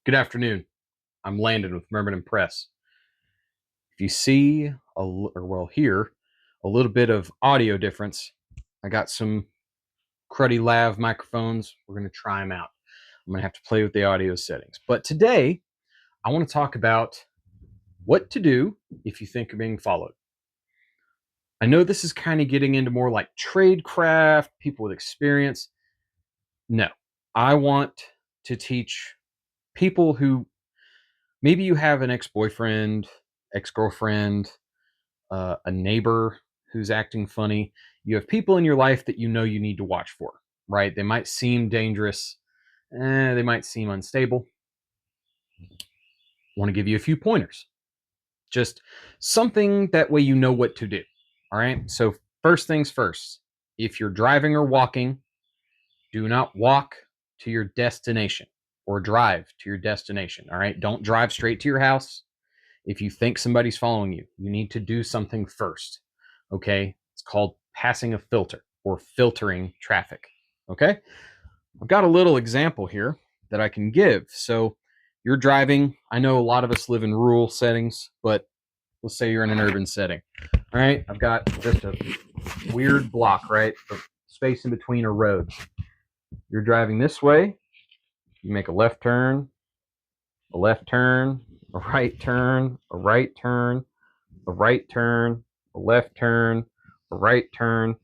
Good afternoon. I'm Landon with Merman Press. If you see hear a little bit of audio difference, I got some cruddy lav microphones. We're going to try them out. I'm going to have to play with the audio settings. But today, I want to talk about what to do if you think you're being followed. I know this is kind of getting into more like tradecraft, people with experience. No, I want to teach people who maybe you have an ex-boyfriend, ex-girlfriend, a neighbor who's acting funny. You have people in your life that you know you need to watch for, right? They might seem dangerous, they might seem unstable. I want to give you a few pointers. Just something that way you know what to do. All right. So, first things first, if you're driving or walking, do not walk to your destination or drive to your destination. All right. Don't drive straight to your house. If you think somebody's following you, you need to do something first. Okay. It's called passing a filter or filtering traffic. Okay. I've got a little example here that I can give. So you're driving. I know a lot of us live in rural settings, but let's say you're in an urban setting. All right. I've got just a weird block, right? The space in between are roads. You're driving this way. You make a left turn, a left turn, a right turn, a right turn, a right turn, a left turn, a right turn,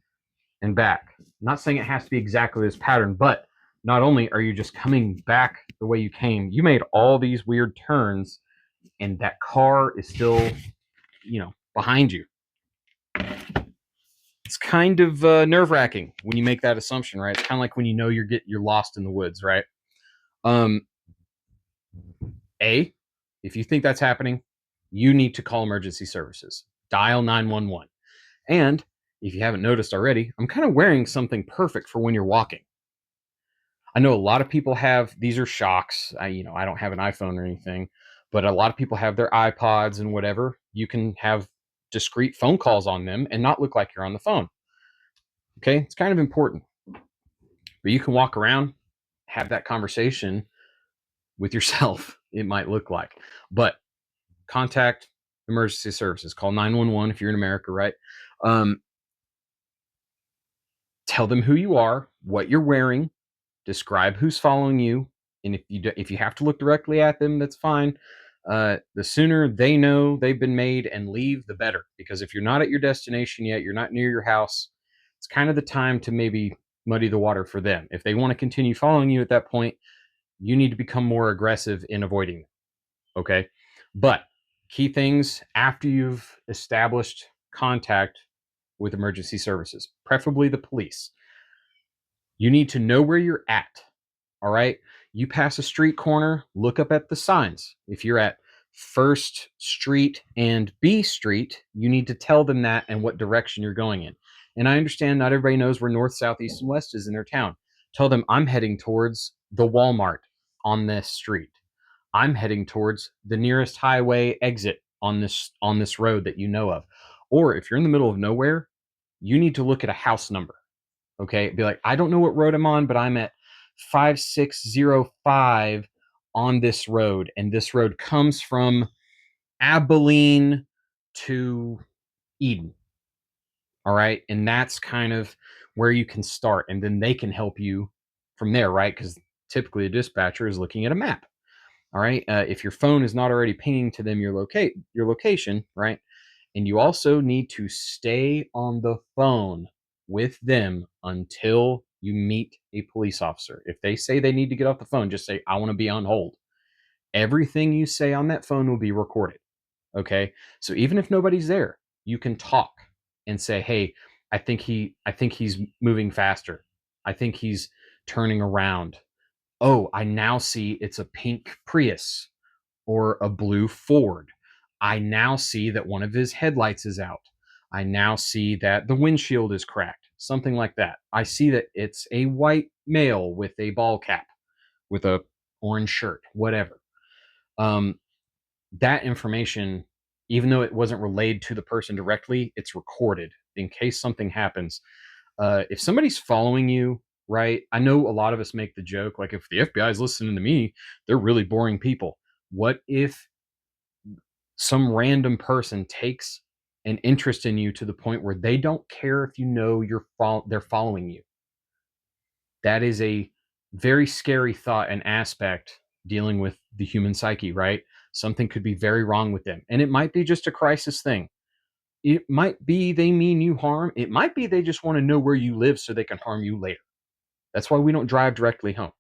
and back. I'm not saying it has to be exactly this pattern, but not only are you just coming back the way you came, you made all these weird turns, and that car is still, behind you. It's kind of nerve wracking when you make that assumption, right? It's kind of like when you know you're lost in the woods, right? Um, if you think that's happening, you need to call emergency services. Dial 911. And if you haven't noticed already, I'm kind of wearing something perfect for when you're walking. I know a lot of people have these are shocks. I don't have an iPhone or anything, but a lot of people have their iPods and whatever. You can have discreet phone calls on them and not look like you're on the phone. Okay? It's kind of important. But you can walk around, have that conversation with yourself, it might look like. But contact emergency services. Call 911 if you're in America, right? Um, Tell them who you are, what you're wearing, describe who's following you, and if you have to look directly at them, that's fine. The sooner they know they've been made and leave, the better. Because if you're not at your destination yet, you're not near your house, it's kind of the time to maybe muddy the water for them. If they want to continue following you at that point, you need to become more aggressive in avoiding them. Okay, but key things after you've established contact with emergency services, preferably the police. You need to know where you're at. All right. You pass a street corner, look up at the signs. If you're at First Street and B Street, you need to tell them that and what direction you're going in. And I understand not everybody knows where north, south, east, and west is in their town. Tell them I'm heading towards the Walmart on this street. I'm heading towards the nearest highway exit on this road that you know of. Or if you're in the middle of nowhere, you need to look at a house number. Okay, be like, I don't know what road I'm on, but I'm at 5605 on this road, and this road comes from Abilene to Eden. All right, and that's kind of where you can start, and then they can help you from there, right? Because typically a dispatcher is looking at a map. All right, if your phone is not already pinging to them your location, right? And you also need to stay on the phone with them until you meet a police officer. If they say they need to get off the phone, just say, I want to be on hold. Everything you say on that phone will be recorded. Okay. So even if nobody's there, you can talk and say, hey, I think he's moving faster. I think he's turning around. Oh, I now see it's a pink Prius or a blue Ford. I now see that one of his headlights is out. I now see that the windshield is cracked, something like that. I see that it's a white male with a ball cap, with a orange shirt, whatever. Um, that information, even though it wasn't relayed to the person directly, it's recorded in case something happens. If somebody's following you, right? I know a lot of us make the joke, like, if the FBI is listening to me, they're really boring people. What if some random person takes an interest in you to the point where they don't care if you know they're following you? That is a very scary thought and aspect dealing with the human psyche, right? Something could be very wrong with them. And it might be just a crisis thing. It might be they mean you harm. It might be they just want to know where you live so they can harm you later. That's why we don't drive directly home.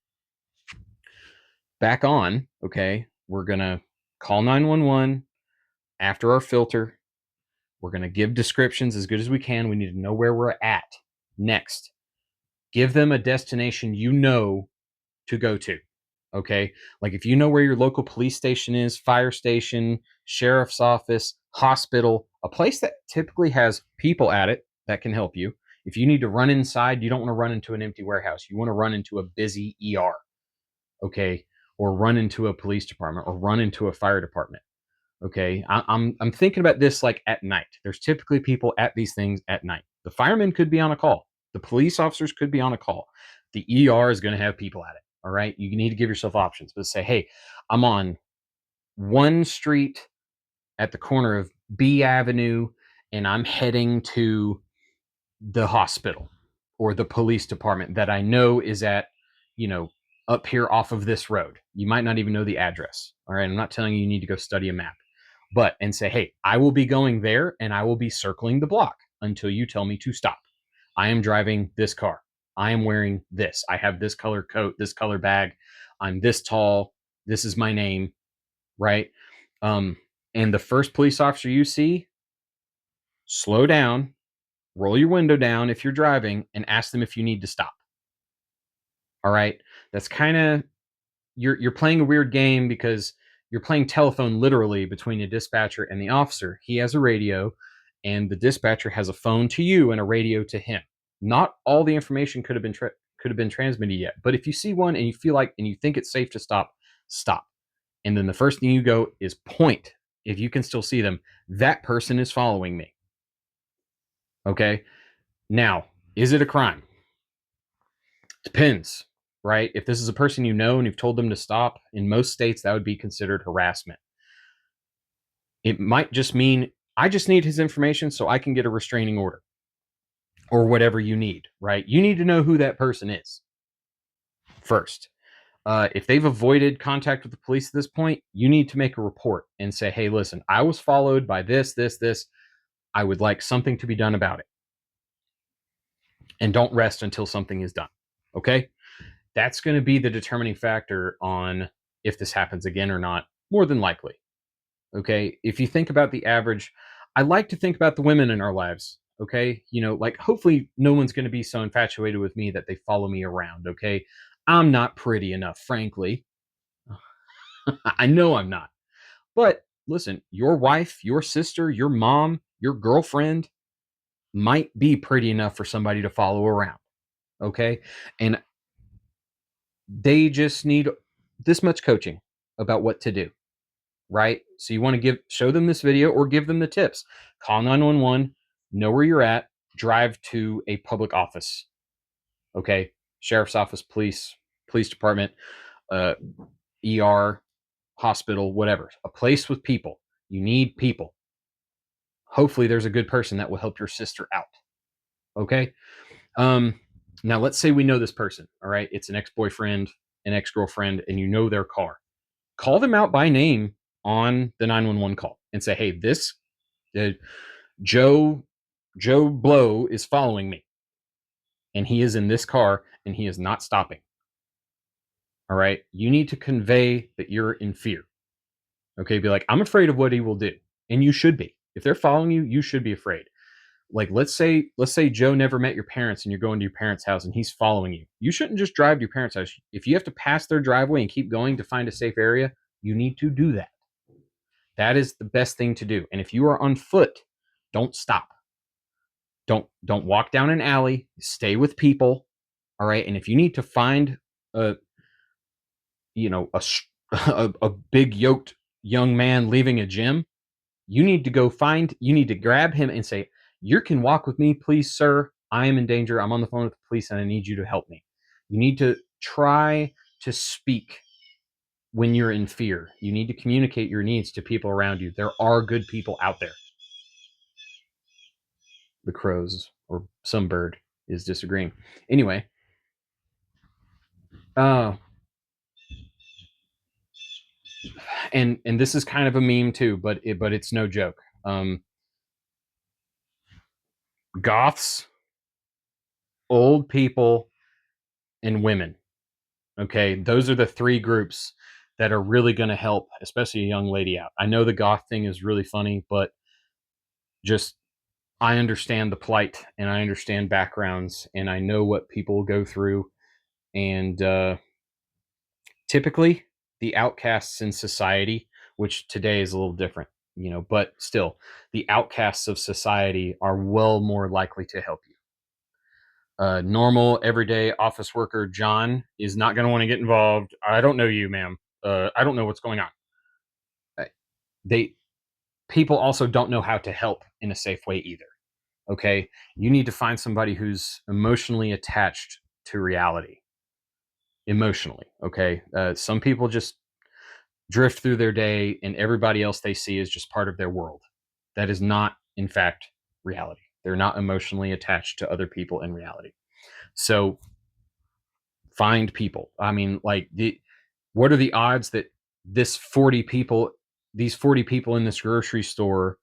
Back on, okay, we're going to call 911 after our filter. We're going to give descriptions as good as we can. We need to know where we're at. Next, give them a destination you know to go to. Okay. Like if you know where your local police station is, fire station, sheriff's office, hospital, a place that typically has people at it that can help you. If you need to run inside, you don't want to run into an empty warehouse. You want to run into a busy ER. Okay. Or run into a police department or run into a fire department. Okay. I'm thinking about this like at night. There's typically people at these things at night. The firemen could be on a call. The police officers could be on a call. The ER is going to have people at it. All right. You need to give yourself options, but say, hey, I'm on one street at the corner of B Avenue and I'm heading to the hospital or the police department that I know is at, you know, up here off of this road. You might not even know the address. All right. I'm not telling you need to go study a map, but and say, hey, I will be going there and I will be circling the block until you tell me to stop. I am driving this car. I am wearing this. I have this color coat, this color bag. I'm this tall. This is my name, right? And the first police officer you see, slow down, roll your window down if you're driving, and ask them if you need to stop. All right. That's kind of you're playing a weird game because you're playing telephone literally between the dispatcher and the officer. He has a radio, and the dispatcher has a phone to you and a radio to him. Not all the information could have been transmitted yet, but if you see one and you feel like and you think it's safe to stop, stop. And then the first thing you go is point. If you can still see them, that person is following me. Okay. Now, is it a crime? Depends, right? If this is a person you know and you've told them to stop, in most states that would be considered harassment. It might just mean I just need his information so I can get a restraining order or whatever you need, right? You need to know who that person is first. If they've avoided contact with the police at this point, you need to make a report and say, hey, listen, I was followed by this, this, this. I would like something to be done about it. And don't rest until something is done. Okay? That's going to be the determining factor on if this happens again or not, more than likely. Okay? If you think about the average, I like to think about the women in our lives. Okay? You know, like hopefully no one's going to be so infatuated with me that they follow me around. Okay? I'm not pretty enough, frankly. I know I'm not. But listen, your wife, your sister, your mom, your girlfriend might be pretty enough for somebody to follow around. Okay? And they just need this much coaching about what to do, right? So you want to show them this video or give them the tips. Call 911, know where you're at, drive to a public office. Okay? Sheriff's office, police department, ER, hospital, whatever. A place with people. You need people. Hopefully there's a good person that will help your sister out. Okay? Now let's say we know this person, all right? It's an ex-boyfriend, an ex-girlfriend, and you know their car. Call them out by name on the 911 call and say, hey, this Joe Blow is following me. And he is in this car and he is not stopping. All right. You need to convey that you're in fear. Okay. Be like, I'm afraid of what he will do. And you should be. If they're following you, you should be afraid. Like let's say Joe never met your parents and you're going to your parents' house and he's following you. You shouldn't just drive to your parents' house. If you have to pass their driveway and keep going to find a safe area, you need to do that. That is the best thing to do. And if you are on foot, don't stop. Don't walk down an alley. Stay with people. All right. And if you need to find a big yoked young man leaving a gym, you need to grab him and say, you can walk with me, please, sir. I am in danger. I'm on the phone with the police and I need you to help me. You need to try to speak when you're in fear. You need to communicate your needs to people around you. There are good people out there. The crows or some bird is disagreeing. Anyway, and this is kind of a meme too, but it's no joke. Goths, old people, and women. Okay, those are the three groups that are really going to help, especially a young lady out. I know the goth thing is really funny, but just I understand the plight and I understand backgrounds and I know what people go through. And typically, the outcasts in society, which today is a little different, but still, the outcasts of society are well more likely to help you. Normal, everyday office worker John is not going to want to get involved. I don't know you, ma'am. I don't know what's going on. Uh, They People also don't know how to help in a safe way either. Okay, you need to find somebody who's emotionally attached to reality. Emotionally, okay. Some people just drift through their day, and everybody else they see is just part of their world. That is not, in fact, reality. They're not emotionally attached to other people in reality. So find people. I mean, like what are the odds that these 40 people in this grocery store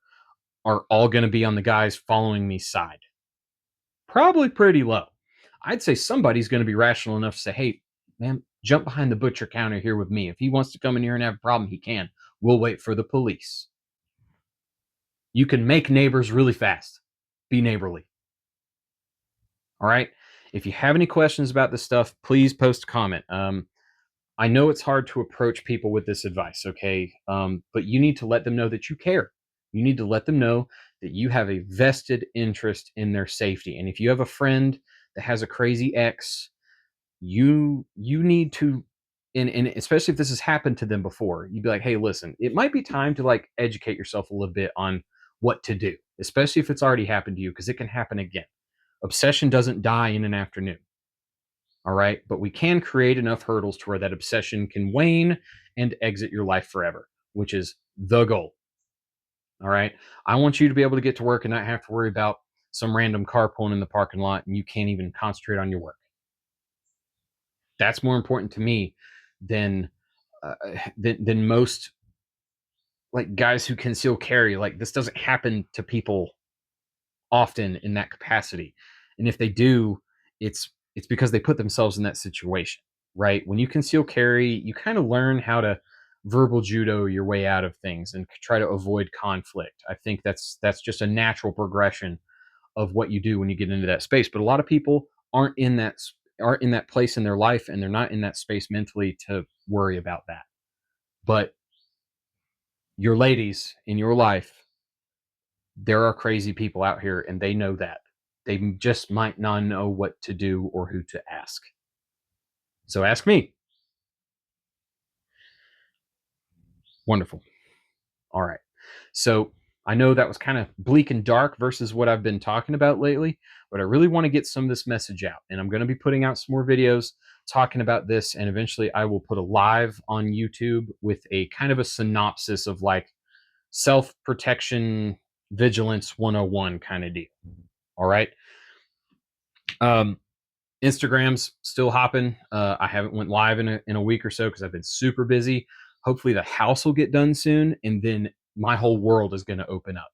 are all going to be on the guys following me side? Probably pretty low. I'd say somebody's going to be rational enough to say, hey, man, jump behind the butcher counter here with me. If he wants to come in here and have a problem, he can. We'll wait for the police. You can make neighbors really fast. Be neighborly. All right. If you have any questions about this stuff, please post a comment. I know it's hard to approach people with this advice, okay? But you need to let them know that you care. You need to let them know that you have a vested interest in their safety. And if you have a friend that has a crazy ex, you need to, and especially if this has happened to them before, you'd be like, hey, listen, it might be time to like educate yourself a little bit on what to do, especially if it's already happened to you, because it can happen again. Obsession doesn't die in an afternoon. All right. But we can create enough hurdles to where that obsession can wane and exit your life forever, which is the goal. All right. I want you to be able to get to work and not have to worry about some random car pulling in the parking lot and you can't even concentrate on your work. That's more important to me than most like guys who conceal carry. Like this doesn't happen to people often in that capacity, and if they do, it's because they put themselves in that situation. Right, when you conceal carry, you kind of learn how to verbal judo your way out of things and try to avoid conflict. I think that's just a natural progression of what you do when you get into that space. But a lot of people aren't in that place in their life, and they're not in that space mentally to worry about that. But your ladies in your life, there are crazy people out here, and they know that. They just might not know what to do or who to ask. So ask me. Wonderful. All right. So I know that was kind of bleak and dark versus what I've been talking about lately, but I really want to get some of this message out. And I'm going to be putting out some more videos talking about this. And eventually I will put a live on YouTube with a kind of a synopsis of like self protection vigilance 101 kind of deal. All right. Um, Instagram's still hopping. I haven't went live in a week or so because I've been super busy. Hopefully the house will get done soon, and then my whole world is going to open up.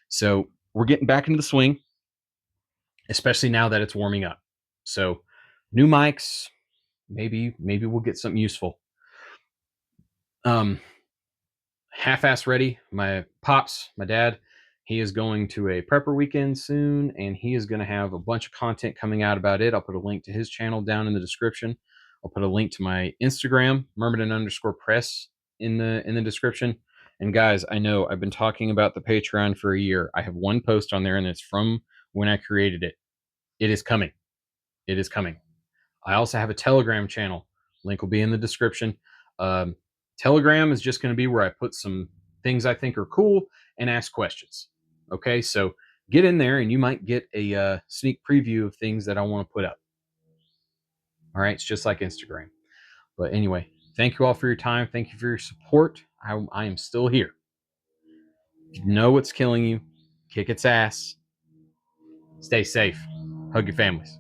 So we're getting back into the swing, especially now that it's warming up. So new mics, maybe we'll get something useful. Half-ass ready. My pops, my dad, he is going to a prepper weekend soon, and he is going to have a bunch of content coming out about it. I'll put a link to his channel down in the description. I'll put a link to my Instagram, Myrmidon_press, in the description. And guys, I know I've been talking about the Patreon for a year. I have one post on there, and it's from when I created it. It is coming. It is coming. I also have a Telegram channel. Link will be in the description. Um, Telegram is just going to be where I put some things I think are cool and ask questions. Okay, so get in there and you might get a sneak preview of things that I want to put up. All right, it's just like Instagram. But anyway, thank you all for your time. Thank you for your support. I am still here. You know what's killing you. Kick its ass. Stay safe. Hug your families.